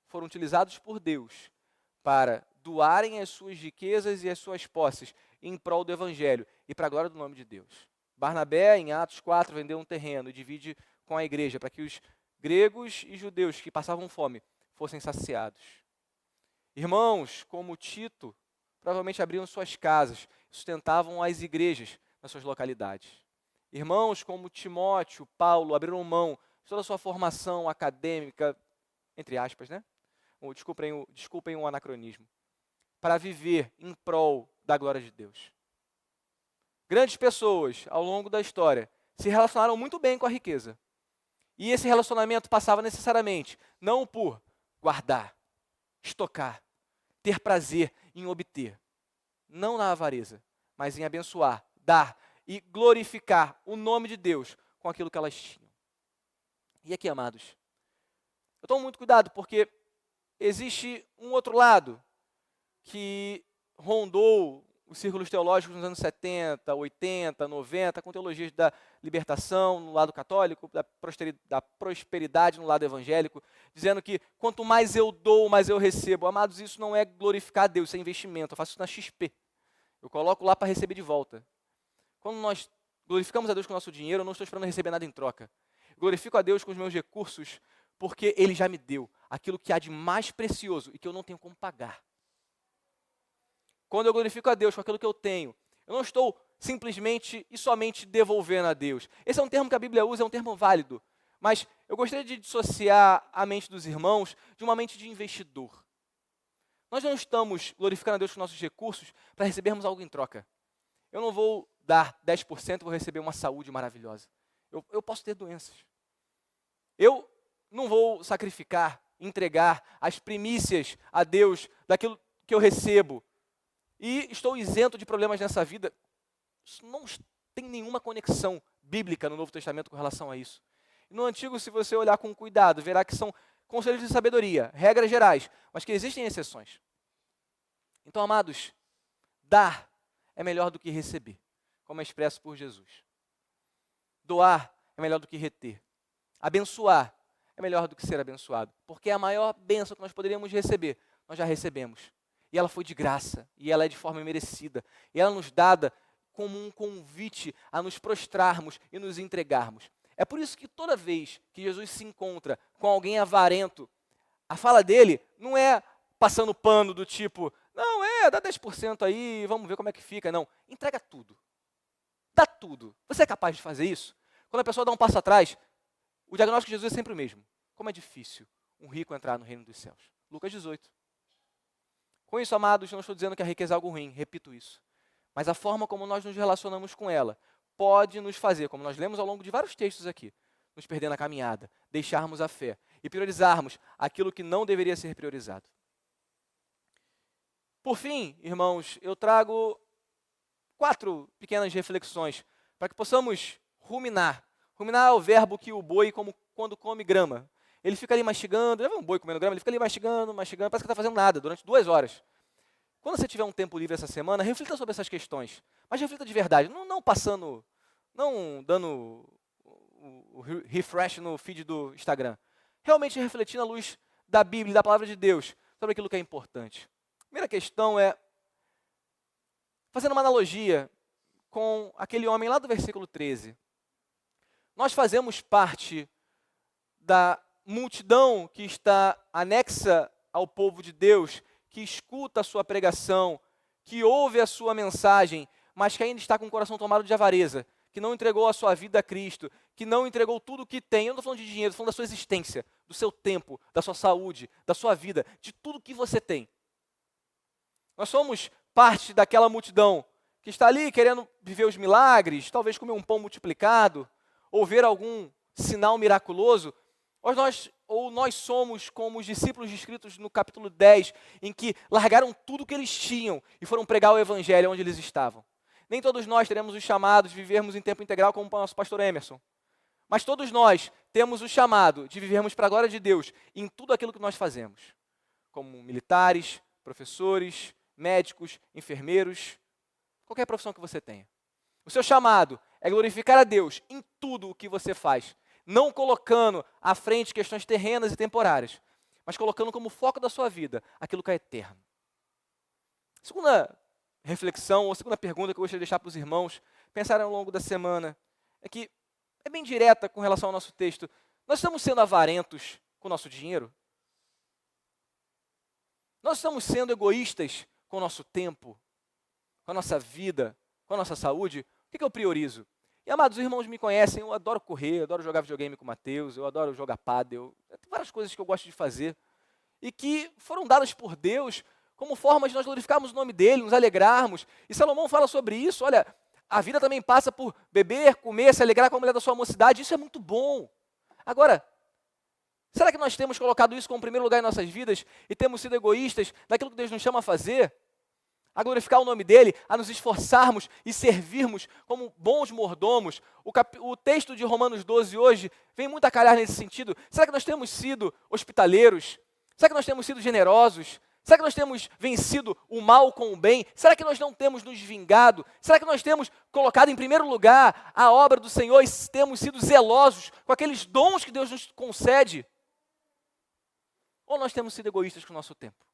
foram utilizados por Deus para doarem as suas riquezas e as suas posses em prol do Evangelho e para a glória do nome de Deus. Barnabé, em Atos 4, vendeu um terreno e divide com a igreja para que os gregos e judeus que passavam fome fossem saciados. Irmãos como Tito provavelmente abriam suas casas, sustentavam as igrejas nas suas localidades. Irmãos como Timóteo, Paulo, abriram mão de toda a sua formação acadêmica, entre aspas, né? Desculpem o anacronismo, para viver em prol da glória de Deus. Grandes pessoas, ao longo da história, se relacionaram muito bem com a riqueza. E esse relacionamento passava necessariamente, não por guardar, estocar, ter prazer em obter, não na avareza, mas em abençoar, dar e glorificar o nome de Deus com aquilo que elas tinham. E aqui, amados, eu tomo muito cuidado porque existe um outro lado que rondou os círculos teológicos nos anos 70, 80, 90, com teologias da libertação no lado católico, da prosperidade no lado evangélico, dizendo que quanto mais eu dou, mais eu recebo. Amados, isso não é glorificar a Deus, isso é investimento. Eu faço isso na XP. Eu coloco lá para receber de volta. Quando nós glorificamos a Deus com o nosso dinheiro, eu não estou esperando receber nada em troca. Eu glorifico a Deus com os meus recursos, porque Ele já me deu aquilo que há de mais precioso e que eu não tenho como pagar. Quando eu glorifico a Deus com aquilo que eu tenho, eu não estou simplesmente e somente devolvendo a Deus. Esse é um termo que a Bíblia usa, é um termo válido. Mas eu gostaria de dissociar a mente dos irmãos de uma mente de investidor. Nós não estamos glorificando a Deus com nossos recursos para recebermos algo em troca. Eu não vou dar 10% e vou receber uma saúde maravilhosa. Eu posso ter doenças. Eu não vou sacrificar, entregar as primícias a Deus daquilo que eu recebo e estou isento de problemas nessa vida. Isso não tem nenhuma conexão bíblica no Novo Testamento com relação a isso. No Antigo, se você olhar com cuidado, verá que são conselhos de sabedoria, regras gerais, mas que existem exceções. Então, amados, dar é melhor do que receber, como é expresso por Jesus. Doar é melhor do que reter. Abençoar é melhor do que ser abençoado, porque a maior bênção que nós poderíamos receber, nós já recebemos. E ela foi de graça, e ela é de forma merecida, e ela nos dada como um convite a nos prostrarmos e nos entregarmos. É por isso que toda vez que Jesus se encontra com alguém avarento, a fala dele não é passando pano do tipo, não, dá 10% aí, vamos ver como é que fica. Não, entrega tudo. Dá tudo. Você é capaz de fazer isso? Quando a pessoa dá um passo atrás, o diagnóstico de Jesus é sempre o mesmo. Como é difícil um rico entrar no reino dos céus. Lucas 18. Com isso, amados, não estou dizendo que a riqueza é algo ruim, repito isso. Mas a forma como nós nos relacionamos com ela pode nos fazer, como nós lemos ao longo de vários textos aqui, nos perder na caminhada, deixarmos a fé e priorizarmos aquilo que não deveria ser priorizado. Por fim, irmãos, eu trago 4 pequenas reflexões para que possamos ruminar. Ruminar é o verbo que o boi, quando come grama. Ele fica ali mastigando, já viu um boi comendo grama? Ele fica ali mastigando, parece que não está fazendo nada durante 2 horas. Quando você tiver um tempo livre essa semana, reflita sobre essas questões. Mas reflita de verdade, não passando, não dando o refresh no feed do Instagram. Realmente refletir na luz da Bíblia, da palavra de Deus, sobre aquilo que é importante. A primeira questão é, fazendo uma analogia com aquele homem lá do versículo 13. Nós fazemos parte da multidão que está anexa ao povo de Deus, que escuta a sua pregação, que ouve a sua mensagem, mas que ainda está com o coração tomado de avareza, que não entregou a sua vida a Cristo, que não entregou tudo o que tem. Eu não estou falando de dinheiro, estou falando da sua existência, do seu tempo, da sua saúde, da sua vida, de tudo que você tem. Nós somos parte daquela multidão que está ali querendo viver os milagres, talvez comer um pão multiplicado, ou ver algum sinal miraculoso, ou nós somos como os discípulos descritos no capítulo 10, em que largaram tudo que eles tinham e foram pregar o evangelho onde eles estavam. Nem todos nós teremos os chamados de vivermos em tempo integral como o nosso pastor Emerson, mas todos nós temos o chamado de vivermos para a glória de Deus em tudo aquilo que nós fazemos, como militares, professores, médicos, enfermeiros, qualquer profissão que você tenha. O seu chamado é glorificar a Deus em tudo o que você faz, não colocando à frente questões terrenas e temporárias, mas colocando como foco da sua vida aquilo que é eterno. Segunda reflexão, ou segunda pergunta que eu gostaria de deixar para os irmãos pensarem ao longo da semana, é que é bem direta com relação ao nosso texto. Nós estamos sendo avarentos com o nosso dinheiro? Nós estamos sendo egoístas com o nosso tempo, com a nossa vida, com a nossa saúde? O que eu priorizo? E, amados, os irmãos me conhecem, eu adoro correr, eu adoro jogar videogame com o Mateus, eu adoro jogar pádel, tem várias coisas que eu gosto de fazer, e que foram dadas por Deus como formas de nós glorificarmos o nome dEle, nos alegrarmos. E Salomão fala sobre isso, olha, a vida também passa por beber, comer, se alegrar com a mulher da sua mocidade, isso é muito bom. Agora, será que nós temos colocado isso como primeiro lugar em nossas vidas e temos sido egoístas daquilo que Deus nos chama a fazer? A glorificar o nome dEle, a nos esforçarmos e servirmos como bons mordomos. O texto de Romanos 12 hoje vem muito a calhar nesse sentido. Será que nós temos sido hospitaleiros? Será que nós temos sido generosos? Será que nós temos vencido o mal com o bem? Será que nós não temos nos vingado? Será que nós temos colocado em primeiro lugar a obra do Senhor e temos sido zelosos com aqueles dons que Deus nos concede? Ou nós temos sido egoístas com o nosso tempo?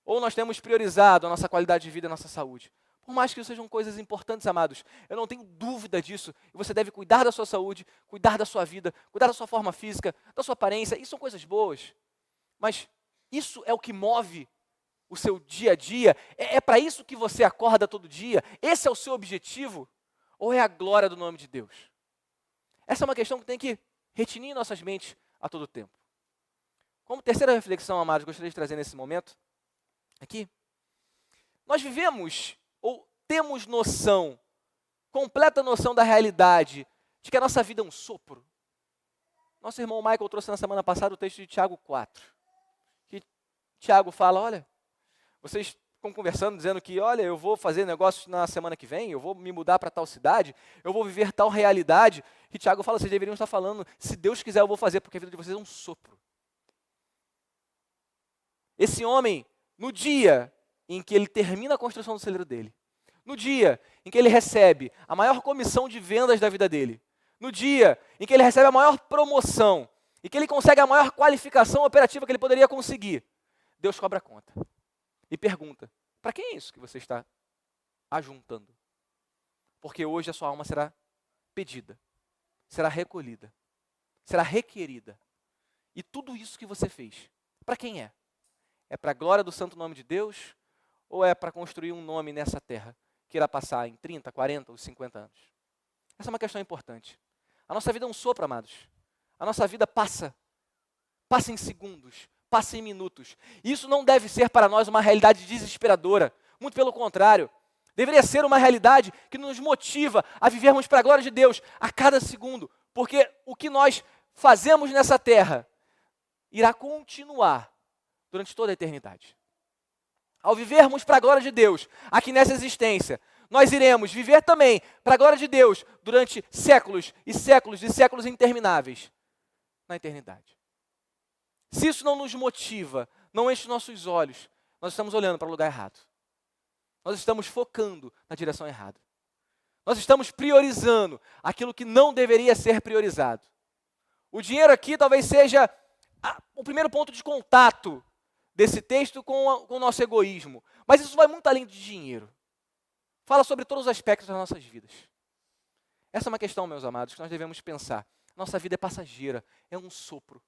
Ou nós temos priorizado a nossa qualidade de vida e a nossa saúde? Por mais que sejam coisas importantes, amados, eu não tenho dúvida disso. E você deve cuidar da sua saúde, cuidar da sua vida, cuidar da sua forma física, da sua aparência. Isso são coisas boas. Mas isso é o que move o seu dia a dia? É para isso que você acorda todo dia? Esse é o seu objetivo? Ou é a glória do nome de Deus? Essa é uma questão que tem que retinir em nossas mentes a todo tempo. Como terceira reflexão, amados, gostaria de trazer nesse momento, aqui, nós vivemos ou temos noção, completa noção da realidade de que a nossa vida é um sopro. Nosso irmão Michael trouxe na semana passada o texto de Tiago 4, que Tiago fala, olha, vocês ficam conversando, dizendo que, olha, eu vou fazer negócios na semana que vem, eu vou me mudar para tal cidade, eu vou viver tal realidade, e Tiago fala, vocês deveriam estar falando, se Deus quiser eu vou fazer, porque a vida de vocês é um sopro. Esse homem, no dia em que ele termina a construção do celeiro dele, no dia em que ele recebe a maior comissão de vendas da vida dele, no dia em que ele recebe a maior promoção e que ele consegue a maior qualificação operativa que ele poderia conseguir, Deus cobra a conta e pergunta, para quem é isso que você está ajuntando? Porque hoje a sua alma será pedida, será recolhida, será requerida. E tudo isso que você fez, para quem é? É para a glória do santo nome de Deus ou é para construir um nome nessa terra que irá passar em 30, 40 ou 50 anos? Essa é uma questão importante. A nossa vida é um sopro, amados. A nossa vida passa em segundos, passa em minutos. E isso não deve ser para nós uma realidade desesperadora. Muito pelo contrário. Deveria ser uma realidade que nos motiva a vivermos para a glória de Deus a cada segundo. Porque o que nós fazemos nessa terra irá continuar durante toda a eternidade. Ao vivermos para a glória de Deus, aqui nessa existência, nós iremos viver também para a glória de Deus durante séculos e séculos e séculos intermináveis na eternidade. Se isso não nos motiva, não enche nossos olhos, nós estamos olhando para o lugar errado. Nós estamos focando na direção errada. Nós estamos priorizando aquilo que não deveria ser priorizado. O dinheiro aqui talvez seja o primeiro ponto de contato desse texto com o nosso egoísmo. Mas isso vai muito além de dinheiro. Fala sobre todos os aspectos das nossas vidas. Essa é uma questão, meus amados, que nós devemos pensar. Nossa vida é passageira, é um sopro.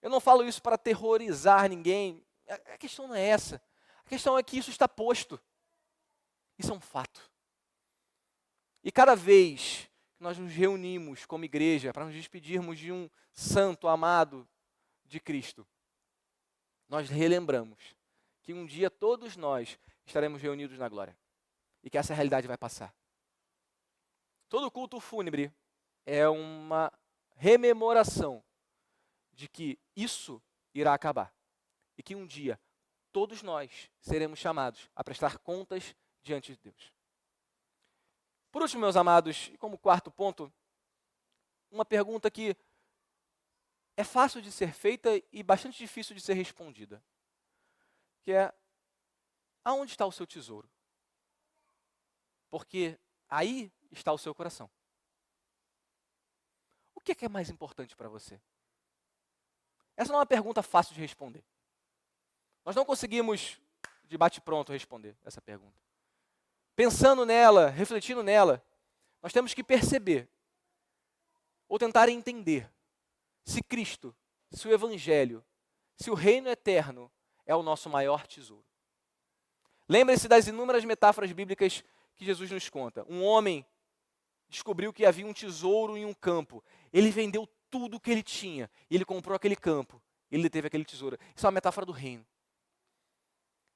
Eu não falo isso para aterrorizar ninguém. A questão não é essa. A questão é que isso está posto. Isso é um fato. E cada vez que nós nos reunimos como igreja para nos despedirmos de um santo amado de Cristo, nós relembramos que um dia todos nós estaremos reunidos na glória. E que essa realidade vai passar. Todo culto fúnebre é uma rememoração de que isso irá acabar. E que um dia todos nós seremos chamados a prestar contas diante de Deus. Por último, meus amados, e como quarto ponto, uma pergunta que é fácil de ser feita e bastante difícil de ser respondida. Que é, aonde está o seu tesouro? Porque aí está o seu coração. O que é mais importante para você? Essa não é uma pergunta fácil de responder. Nós não conseguimos, de bate-pronto, responder essa pergunta. Pensando nela, refletindo nela, nós temos que perceber, ou tentar entender, se Cristo, se o Evangelho, se o reino eterno é o nosso maior tesouro. Lembre-se das inúmeras metáforas bíblicas que Jesus nos conta. Um homem descobriu que havia um tesouro em um campo. Ele vendeu tudo o que ele tinha. E ele comprou aquele campo. Ele teve aquele tesouro. Isso é uma metáfora do reino.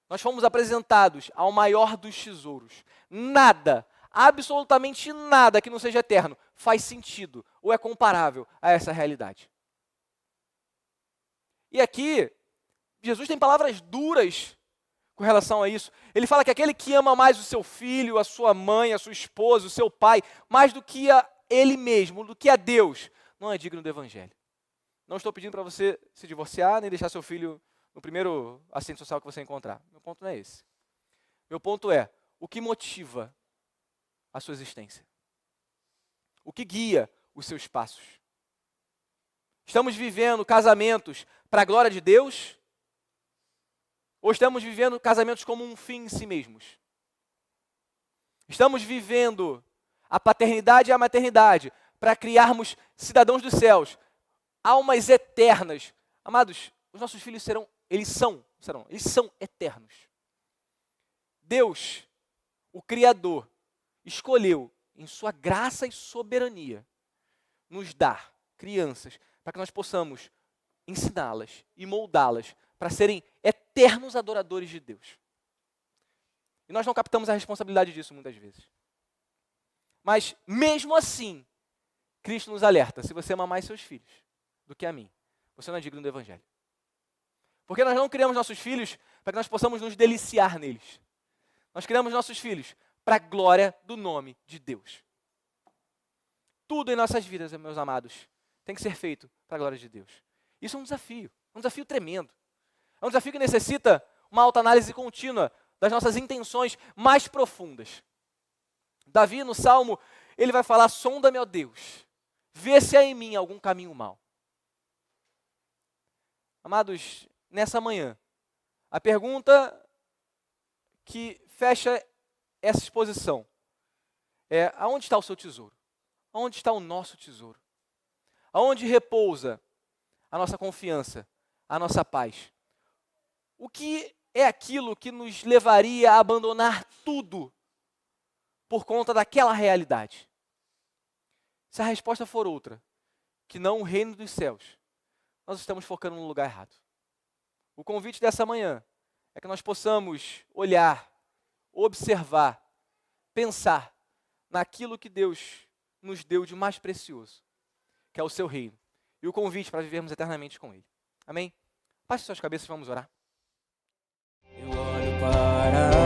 Nós fomos apresentados ao maior dos tesouros. Nada, absolutamente nada que não seja eterno faz sentido ou é comparável a essa realidade. E aqui, Jesus tem palavras duras com relação a isso. Ele fala que aquele que ama mais o seu filho, a sua mãe, a sua esposa, o seu pai, mais do que a ele mesmo, do que a Deus, não é digno do Evangelho. Não estou pedindo para você se divorciar, nem deixar seu filho no primeiro assistente social que você encontrar. Meu ponto não é esse. Meu ponto é, o que motiva a sua existência? O que guia os seus passos? Estamos vivendo casamentos para a glória de Deus? Ou estamos vivendo casamentos como um fim em si mesmos? Estamos vivendo a paternidade e a maternidade para criarmos cidadãos dos céus, almas eternas. Amados, os nossos filhos eles são eternos. Deus, o Criador, escolheu, em sua graça e soberania, nos dar crianças para que nós possamos ensiná-las e moldá-las para serem eternos adoradores de Deus. E nós não captamos a responsabilidade disso muitas vezes. Mas, mesmo assim, Cristo nos alerta, se você amar mais seus filhos do que a mim, você não é digno do Evangelho. Porque nós não criamos nossos filhos para que nós possamos nos deliciar neles. Nós criamos nossos filhos para a glória do nome de Deus. Tudo em nossas vidas, meus amados, tem que ser feito para a glória de Deus. Isso é um desafio tremendo. É um desafio que necessita uma autoanálise contínua das nossas intenções mais profundas. Davi, no Salmo, ele vai falar, sonda-me, ó Deus, vê se há em mim algum caminho mau. Amados, nessa manhã, a pergunta que fecha essa exposição é, aonde está o seu tesouro? Aonde está o nosso tesouro? Aonde repousa a nossa confiança, a nossa paz? O que é aquilo que nos levaria a abandonar tudo por conta daquela realidade? Se a resposta for outra, que não o reino dos céus, nós estamos focando no lugar errado. O convite dessa manhã é que nós possamos olhar, observar, pensar naquilo que Deus nos deu de mais precioso, que é o seu reino, e o convite para vivermos eternamente com Ele. Amém? Baixe suas cabeças e vamos orar.
Eu olho para